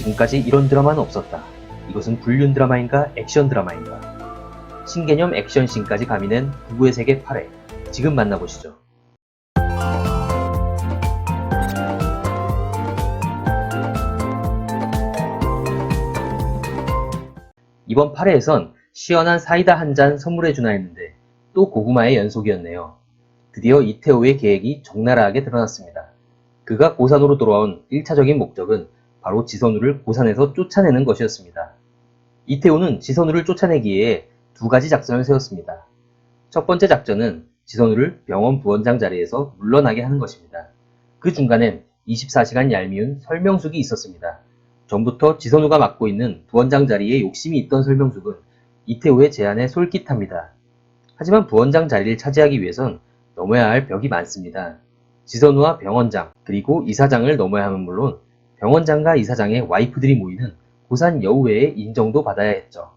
지금까지 이런 드라마는 없었다. 이것은 불륜 드라마인가 액션 드라마인가? 신개념 액션씬까지 가미된 부부의 세계 8회. 지금 만나보시죠. 이번 8회에선 시원한 사이다 한 잔 선물해주나 했는데 또 고구마의 연속이었네요. 드디어 이태호의 계획이 적나라하게 드러났습니다. 그가 고산으로 돌아온 1차적인 목적은 바로 지선우를 고산에서 쫓아내는 것이었습니다. 이태호는 지선우를 쫓아내기 위해 두 가지 작전을 세웠습니다. 첫 번째 작전은 지선우를 병원 부원장 자리에서 물러나게 하는 것입니다. 그 중간엔 24시간 얄미운 설명숙이 있었습니다. 전부터 지선우가 맡고 있는 부원장 자리에 욕심이 있던 설명숙은 이태호의 제안에 솔깃합니다. 하지만 부원장 자리를 차지하기 위해선 넘어야 할 벽이 많습니다. 지선우와 병원장 그리고 이사장을 넘어야 하면 물론 병원장과 이사장의 와이프들이 모이는 고산 여우회의 인정도 받아야 했죠.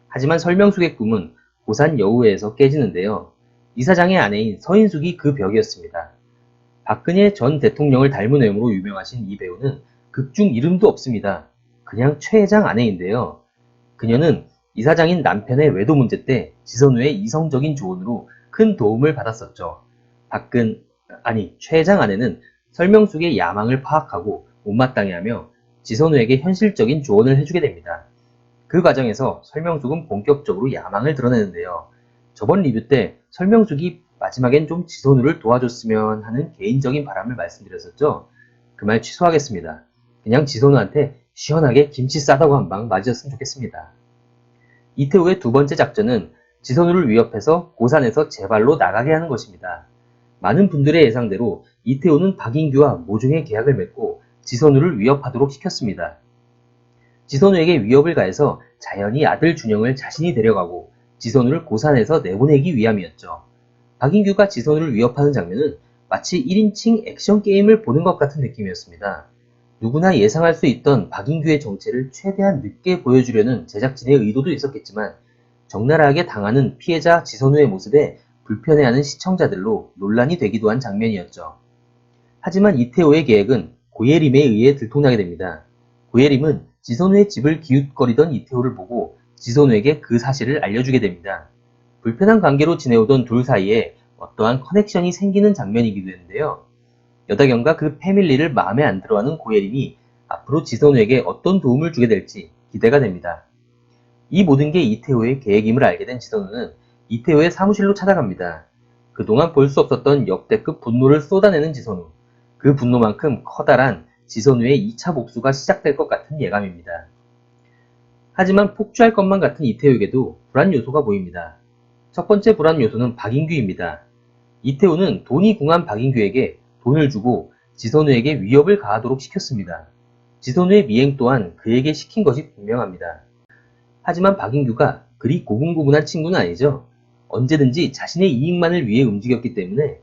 하지만 설명숙의 꿈은 고산 여우회에서 깨지는데요. 이사장의 아내인 서인숙이 그 벽이었습니다. 박근혜 전 대통령을 닮은 외모로 유명하신 이 배우는 극중 이름도 없습니다. 그냥 최 회장 아내인데요. 그녀는 이사장인 남편의 외도 문제 때 지선우의 이성적인 조언으로 큰 도움을 받았었죠. 최 회장 아내는 설명숙의 야망을 파악하고 못마땅해 하며 지선우에게 현실적인 조언을 해주게 됩니다. 그 과정에서 설명숙은 본격적으로 야망을 드러내는데요. 저번 리뷰 때 설명숙이 마지막엔 좀 지선우를 도와줬으면 하는 개인적인 바람을 말씀드렸었죠. 그 말 취소하겠습니다. 그냥 지선우한테 시원하게 김치 싸다고 한 방 맞으셨으면 좋겠습니다. 이태호의 두 번째 작전은 지선우를 위협해서 고산에서 제발로 나가게 하는 것입니다. 많은 분들의 예상대로 이태호는 박인규와 모종의 계약을 맺고 지선우를 위협하도록 시켰습니다. 지선우에게 위협을 가해서 자연히 아들 준영을 자신이 데려가고 지선우를 고산에서 내보내기 위함이었죠. 박인규가 지선우를 위협하는 장면은 마치 1인칭 액션 게임을 보는 것 같은 느낌이었습니다. 누구나 예상할 수 있던 박인규의 정체를 최대한 늦게 보여주려는 제작진의 의도도 있었겠지만 적나라하게 당하는 피해자 지선우의 모습에 불편해하는 시청자들로 논란이 되기도 한 장면이었죠. 하지만 이태호의 계획은 고예림에 의해 들통나게 됩니다. 고예림은 지선우의 집을 기웃거리던 이태호를 보고 지선우에게 그 사실을 알려주게 됩니다. 불편한 관계로 지내오던 둘 사이에 어떠한 커넥션이 생기는 장면이기도 했는데요. 여다경과 그 패밀리를 마음에 안 들어하는 고예림이 앞으로 지선우에게 어떤 도움을 주게 될지 기대가 됩니다. 이 모든 게 이태호의 계획임을 알게 된 지선우는 이태호의 사무실로 찾아갑니다. 그동안 볼 수 없었던 역대급 분노를 쏟아내는 지선우. 그 분노만큼 커다란 지선우의 2차 복수가 시작될 것 같은 예감입니다. 하지만 폭주할 것만 같은 이태호에게도 불안 요소가 보입니다. 첫 번째 불안 요소는 박인규입니다. 이태호는 돈이 궁한 박인규에게 돈을 주고 지선우에게 위협을 가하도록 시켰습니다. 지선우의 미행 또한 그에게 시킨 것이 분명합니다. 하지만 박인규가 그리 고분고분한 친구는 아니죠. 언제든지 자신의 이익만을 위해 움직였기 때문에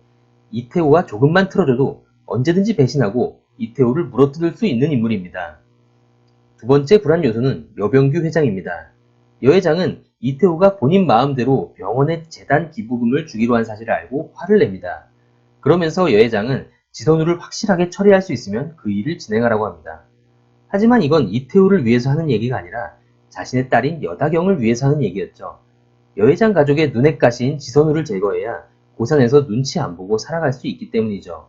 이태호와 조금만 틀어져도 언제든지 배신하고 이태호를 물어뜯을 수 있는 인물입니다. 두 번째 불안 요소는 여병규 회장입니다. 여 회장은 이태호가 본인 마음대로 병원에 재단 기부금을 주기로 한 사실을 알고 화를 냅니다. 그러면서 여 회장은 지선우를 확실하게 처리할 수 있으면 그 일을 진행하라고 합니다. 하지만 이건 이태호를 위해서 하는 얘기가 아니라 자신의 딸인 여다경을 위해서 하는 얘기였죠. 여 회장 가족의 눈엣 가시인 지선우를 제거해야 고산에서 눈치 안 보고 살아갈 수 있기 때문이죠.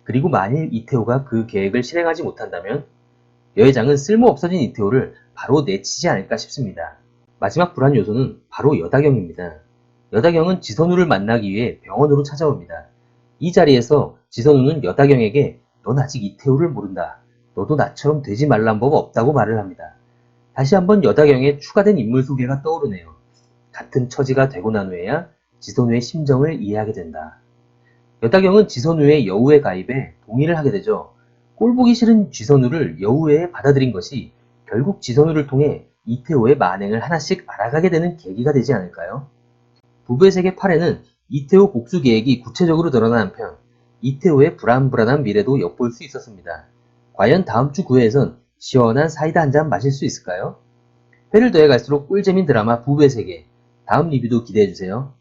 그리고 만일 이태호가 그 계획을 실행하지 못한다면 여 회장은 쓸모없어진 이태호를 바로 내치지 않을까 싶습니다. 마지막 불안 요소는 바로 여다경입니다. 여다경은 지선우를 만나기 위해 병원으로 찾아옵니다. 이 자리에서 지선우는 여다경에게 넌 아직 이태호를 모른다. 너도 나처럼 되지 말란 법 없다고 말을 합니다. 다시 한번 여다경의 추가된 인물 소개가 떠오르네요. 같은 처지가 되고 난 후에야 지선우의 심정을 이해하게 된다. 여다경은 지선우의 여우회 가입에 동의를 하게 되죠. 꼴보기 싫은 지선우를 여우회에 받아들인 것이 결국 지선우를 통해 이태호의 만행을 하나씩 알아가게 되는 계기가 되지 않을까요? 부부의 세계 8회는 이태호 복수 계획이 구체적으로 드러난 한편 이태호의 불안불안한 미래도 엿볼 수 있었습니다. 과연 다음 주 9회에선 시원한 사이다 한 잔 마실 수 있을까요? 회를 더해갈수록 꿀잼인 드라마 부부의 세계. 다음 리뷰도 기대해주세요.